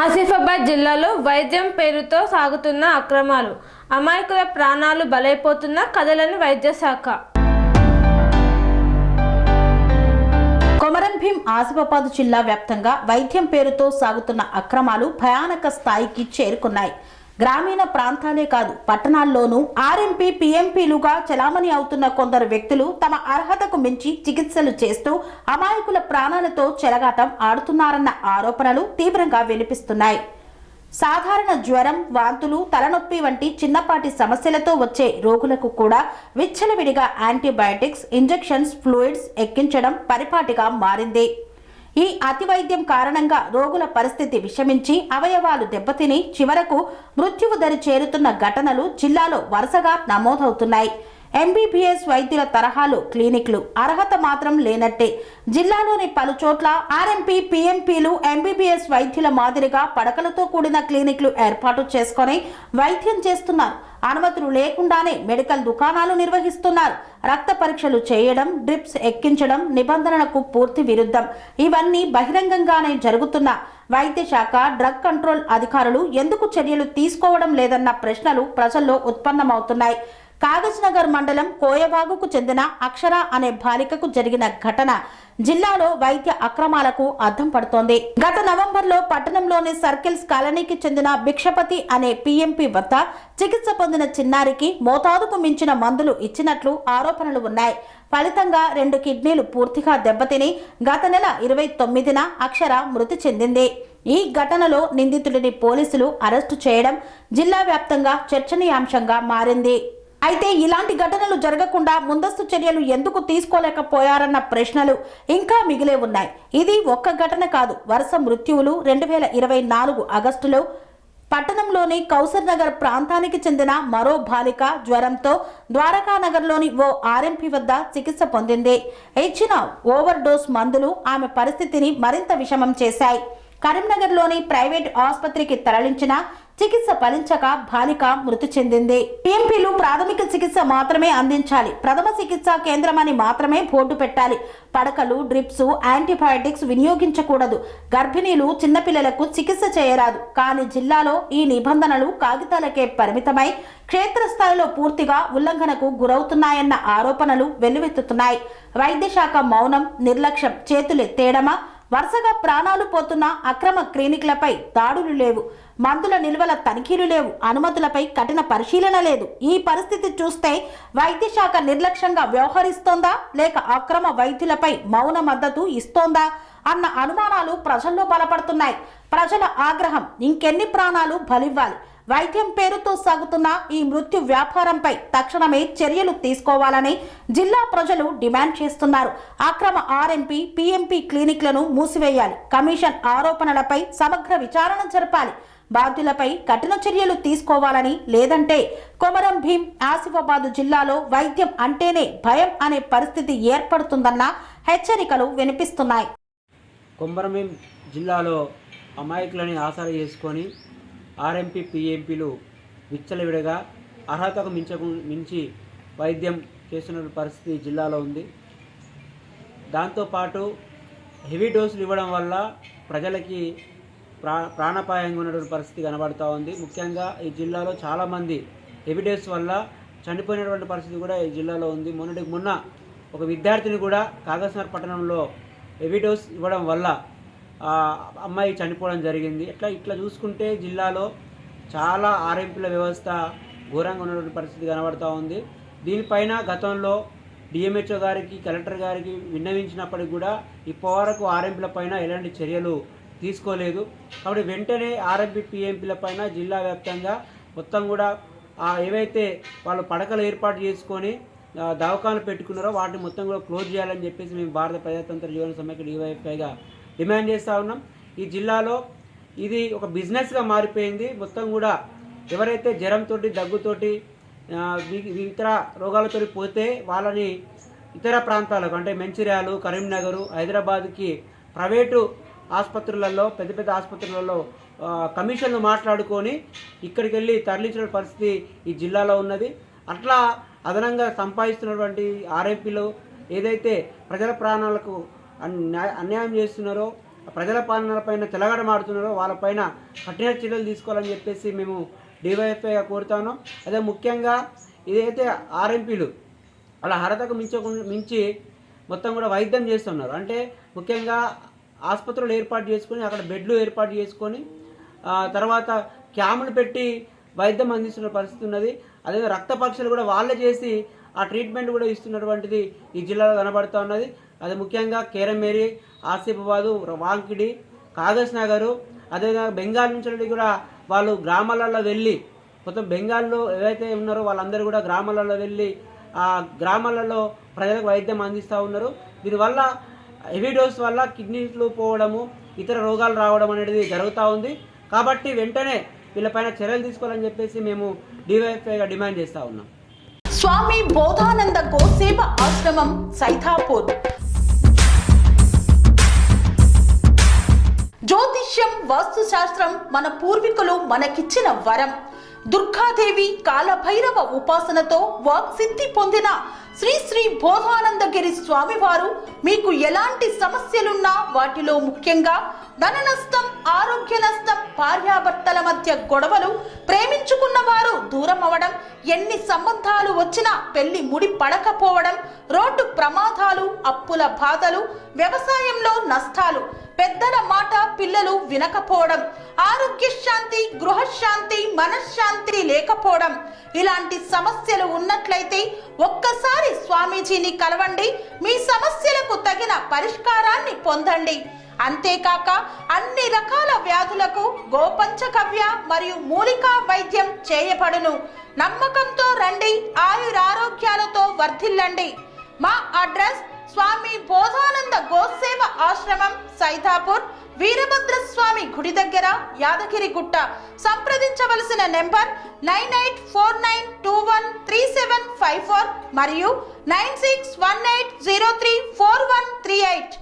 ఆసిఫాబాద్ జిల్లాలో వైద్యం పేరుతో సాగుతున్న అక్రమాలు, అమాయకుల ప్రాణాలు బలైపోతున్న కథలను వైద్య శాఖ. కొమరం భీం ఆసిఫాబాద్ జిల్లా వ్యాప్తంగా వైద్యం పేరుతో సాగుతున్న అక్రమాలు భయానక స్థాయికి చేరుకున్నాయి. గ్రామీణ ప్రాంతాలే కాదు, పట్టణాల్లోనూ ఆర్ఎంపీ పీఎంపీలుగా చలామణి అవుతున్న కొందరు వ్యక్తులు తమ అర్హతకు మించి చికిత్సలు చేస్తూ అమాయకుల ప్రాణాలతో చెలగాటం ఆడుతున్నారన్న ఆరోపణలు తీవ్రంగా వినిపిస్తున్నాయి. సాధారణ జ్వరం, వాంతులు, తలనొప్పి వంటి చిన్నపాటి సమస్యలతో వచ్చే రోగులకు కూడా విచ్చలవిడిగా యాంటీబయాటిక్స్, ఇంజెక్షన్స్, ఫ్లూయిడ్స్ ఎక్కించడం పరిపాటిగా మారింది. ఈ అతివైద్యం కారణంగా రోగుల పరిస్థితి విషమించి అవయవాలు దెబ్బతిని చివరకు మృత్యువు దరి చేరుతున్న ఘటనలు జిల్లాలో వరుసగా నమోదవుతున్నాయి. ఎంబీబీఎస్ వైద్యుల తరహాలో క్లినిక్లు, అర్హత మాత్రం లేనట్టే. జిల్లాలోని పలు చోట్ల ఆర్ఎంపీ పీఎంపీలు ఎంబీబీఎస్ వైద్యుల మాదిరిగా పడకలతో కూడిన క్లినిక్లు ఏర్పాటు చేసుకొని వైద్యం చేస్తున్నారు. అనుమతులు లేకుండానే మెడికల్ దుకాణాలు నిర్వహిస్తున్నారు. రక్త పరీక్షలు చేయడం, డ్రిప్స్ ఎక్కించడం నిబంధనలకు పూర్తి విరుద్ధం. ఇవన్నీ బహిరంగంగానే జరుగుతున్న వైద్య శాఖ, డ్రగ్ కంట్రోల్ అధికారులు ఎందుకు చర్యలు తీసుకోవడం లేదన్న ప్రశ్నలు ప్రజల్లో ఉత్పన్నమవుతున్నాయి. కాగజ్ నగర్ మండలం కోయవాగుకు చెందిన అక్షర అనే బాలికకు జరిగిన ఘటన జిల్లాలో వైద్య అక్రమాలకు అద్దం పడుతోంది. గత నవంబర్లో పట్టణంలోని సర్కిల్స్ కాలనీకి చెందిన భిక్షపతి అనే పీఎంపీ వద్ద చికిత్స పొందిన చిన్నారికి మోతాదుకు మించిన మందులు ఇచ్చినట్లు ఆరోపణలు ఉన్నాయి. ఫలితంగా 2 కిడ్నీలు పూర్తిగా దెబ్బతిని గత నెల 29న అక్షర మృతి చెందింది. ఈ ఘటనలో నిందితుడిని పోలీసులు అరెస్టు చేయడం జిల్లా వ్యాప్తంగా చర్చనీయాంశంగా మారింది. అయితే ఇలాంటి ఘటనలు జరగకుండా ముందస్తు చర్యలు ఎందుకు తీసుకోలేకపోయారన్న ప్రశ్నలు ఇంకా మిగిలే ఉన్నాయి. ఇది ఒక్క ఘటన కాదు. వరుస మృత్యువులు 2024 ఆగస్టులో పట్టణంలోని కౌసర్ నగర్ ప్రాంతానికి చెందిన మరో బాలిక జ్వరంతో ద్వారకానగర్లోని ఓ ఆర్ఎంపీ వద్ద చికిత్స పొందింది. ఇచ్చిన ఓవర్ డోస్ మందులు ఆమె పరిస్థితిని మరింత విషమం చేశాయి. కరీంనగర్లోని ప్రైవేట్ ఆసుపత్రికి తరలించిన చికిత్స ఫలించక బాలిక మృతి చెందింది. పీఎంపీలు ప్రాథమిక చికిత్స మాత్రమే అందించాలి, ప్రథమ చికిత్సా కేంద్రమని మాత్రమే బోర్డు పెట్టాలి. పడకలు, డ్రిప్స్, యాంటీబయాటిక్స్ వినియోగించకూడదు. గర్భిణీలు, చిన్నపిల్లలకు చికిత్స చేయరాదు. కానీ జిల్లాలో ఈ నిబంధనలు కాగితాలకే పరిమితమై క్షేత్రస్థాయిలో పూర్తిగా ఉల్లంఘనకు గురవుతున్నాయన్న ఆరోపణలు వెల్లువెత్తుతున్నాయి. వైద్య శాఖ మౌనం, నిర్లక్ష్యం, చేతులెత్తేయడమా? వరుసగా ప్రాణాలు పోతున్న అక్రమ క్లినిక్లపై దాడులు లేవు, మందుల నిల్వల తనిఖీలు లేవు, అనుమతులపై కఠిన పరిశీలన లేదు. ఈ పరిస్థితి చూస్తే వైద్య శాఖ నిర్లక్ష్యంగా వ్యవహరిస్తోందా, లేక అక్రమ వైద్యులపై మౌన మద్దతు ఇస్తోందా అన్న అనుమానాలు ప్రజల్లో బలపడుతున్నాయి. ప్రజల ఆగ్రహం, ఇంకెన్ని ప్రాణాలు బలివ్వాలి? వైద్యం పేరుతో సాగుతున్న ఈ మృత్యు వ్యాపారంపై తక్షణమే చర్యలు తీసుకోవాలని జిల్లా ప్రజలు డిమాండ్ చేస్తున్నారు. అక్రమ ఆర్ఎంపీ, పీఎంపీ క్లినిక్లను మూసివేయాలి. కమిషన్ ఆరోపణలపై సమగ్ర విచారణ జరపాలి. బాధ్యులపై కఠిన చర్యలు తీసుకోవాలని, లేదంటే కొమరం భీం ఆసిఫాబాద్ జిల్లాలో వైద్యం అంటేనే భయం అనే పరిస్థితి ఏర్పడుతుందన్న హెచ్చరికలు వినిపిస్తున్నాయి. కొమరం భీం జిల్లాలో అమాయకులని ఆసరా చేసుకొని ఆర్ఎంపీ పీఎంపీలు విచ్చలవిడగా అర్హతకు మించి వైద్యం చేస్తున్న పరిస్థితి జిల్లాలో ఉంది. దాంతోపాటు హెవీ డోసులు ఇవ్వడం వల్ల ప్రజలకి ప్రాణాపాయంగా ఉన్నటువంటి పరిస్థితి కనబడుతూ ఉంది. ముఖ్యంగా ఈ జిల్లాలో చాలామంది హెవీ డోస్ వల్ల చనిపోయినటువంటి పరిస్థితి కూడా ఈ జిల్లాలో ఉంది. మొన్న ఒక విద్యార్థిని కూడా కాగజ్నగర్ పట్టణంలో హెవీ డోస్ ఇవ్వడం వల్ల అమ్మాయి చనిపోవడం జరిగింది. ఇట్లా చూసుకుంటే జిల్లాలో చాలా ఆర్ఎంపీల వ్యవస్థ ఘోరంగా ఉన్నటువంటి పరిస్థితి కనబడుతూ ఉంది. దీనిపైన గతంలో డిఎంహెచ్ఓ గారికి, కలెక్టర్ గారికి విన్నవించినప్పటికి కూడా ఇప్పటివరకు ఆర్ఎంపీల పైన ఎలాంటి చర్యలు తీసుకోలేదు. కాబట్టి వెంటనే ఆర్ఎంపీ పీఎంపీల పైన జిల్లా వ్యాప్తంగా మొత్తం కూడా ఏవైతే వాళ్ళు పడకలు ఏర్పాటు చేసుకొని దవాఖానలు పెట్టుకున్నారో వాటిని మొత్తం కూడా క్లోజ్ చేయాలని చెప్పేసి మేము భారత ప్రజాతంత్ర జీవన సమైక్య డివైఎఫ్ఐగా డిమాండ్ చేస్తూ ఉన్నాం. ఈ జిల్లాలో ఇది ఒక బిజినెస్గా మారిపోయింది. మొత్తం కూడా ఎవరైతే జ్వరంతో, దగ్గుతోటి, ఇతర రోగాలతో పోతే వాళ్ళని ఇతర ప్రాంతాలకు అంటే మంచిర్యాల, కరీంనగర్, హైదరాబాద్కి ప్రైవేటు ఆసుపత్రులలో, పెద్ద ఆసుపత్రులలో కమిషన్లు మాట్లాడుకొని ఇక్కడికి వెళ్ళి తరలించిన పరిస్థితి ఈ జిల్లాలో ఉన్నది. అట్లా అదనంగా సంపాదిస్తున్నటువంటి ఆర్ఎంపీలు ఏదైతే ప్రజల ప్రాణాలకు అన్యాయం చేస్తున్నారో ప్రజల పాలనపైన చెలగడమాడుతున్నారో వాళ్ళపైన కఠిన చర్యలు తీసుకోవాలని చెప్పేసి మేము డివైఎఫ్ఐగా కోరుతాను. అదే ముఖ్యంగా ఇదైతే ఆర్ఎంపీలు అలా అర్హతకు మించి మొత్తం కూడా వైద్యం చేస్తున్నారు. అంటే ముఖ్యంగా ఆసుపత్రులు ఏర్పాటు చేసుకొని అక్కడ బెడ్లు ఏర్పాటు చేసుకొని తర్వాత క్యాములు పెట్టి వైద్యం అందిస్తున్న పరిస్థితి ఉన్నది. అదే రక్త పరీక్షలు కూడా వాళ్ళే చేసి ఆ ట్రీట్మెంట్ కూడా ఇస్తున్నటువంటిది ఈ జిల్లాలో కనబడుతూ ఉన్నది. అది ముఖ్యంగా కేరమేరి, ఆసిఫాబాదు, వాంకిడి, కాగజ్ నగరు, అదేవిధంగా బెంగాల్ నుంచి కూడా వాళ్ళు గ్రామాలలో వెళ్ళి మొత్తం బెంగాల్లో ఏవైతే ఉన్నారో వాళ్ళందరూ కూడా గ్రామాలలో వెళ్ళి ఆ గ్రామాలలో ప్రజలకు వైద్యం అందిస్తూ ఉన్నారు. దీనివల్ల హెవీ డోస్ వల్ల కిడ్నీలు పోవడము, ఇతర రోగాలు రావడం అనేది జరుగుతూ ఉంది. కాబట్టి వెంటనే వీళ్ళపైన చర్యలు తీసుకోవాలని చెప్పేసి మేము డివైఎఫ్ఐగా డిమాండ్ చేస్తూ ఉన్నాం. స్వామి బోధానంద గోసేవ ఆశ్రమం సైథాపూర్. జ్యోతిష్యం, వాస్తుశాస్త్రం మన పూర్వీకులు మనకిచ్చిన వరం. దుర్గాదేవి, కాలభైరవ ఉపాసనతో వాక్సిద్ధి పొందిన శ్రీ శ్రీ బోధానందగిరి స్వామివారు మీకు ఎలాంటి సమస్యలున్నా, వాటిలో ముఖ్యంగా ధన నష్టం, ఆరోగ్య నష్టం, భార్యాభర్తల మధ్య గొడవలు, ప్రేమించుకున్న వారు దూరం అవడం, ఎన్ని సంబంధాలు వచ్చినా పెళ్లి ముడి పడకపోవడం, రోడ్డు ప్రమాదాలు, అప్పుల బాధలు, వ్యవసాయంలో నష్టాలు, పెద్దల మాట పిల్లలు వినకపోవడం, ఆరోగ్య శాంతి, గృహశాంతి, మనశ్శాంతి లేకపోవడం, ఇలాంటి సమస్యలు ఉన్నట్లయితే ఒక్కసారి స్వామీజీని కలవండి. మీ సమస్యలకు తగిన పరిష్కారాన్ని పొందండి. అంతేకాక అన్ని రకాల వ్యాధులకు గోపంచగవ్య మరియు మూలికా వైద్యం చేయబడును. నమ్మకంతో రండి, ఆయురారోగ్యాలతో వర్ధిల్లండి. మా అడ్రస్ స్వామి బోధానంద గోసేవ ఆశ్రమం సైథాపూర్, వీరభద్రస్వామి గుడి దగ్గర, యాదగిరిగుట్ట. సంప్రదించవలసిన నెంబర్ 9849213754 మరియు 9618034138.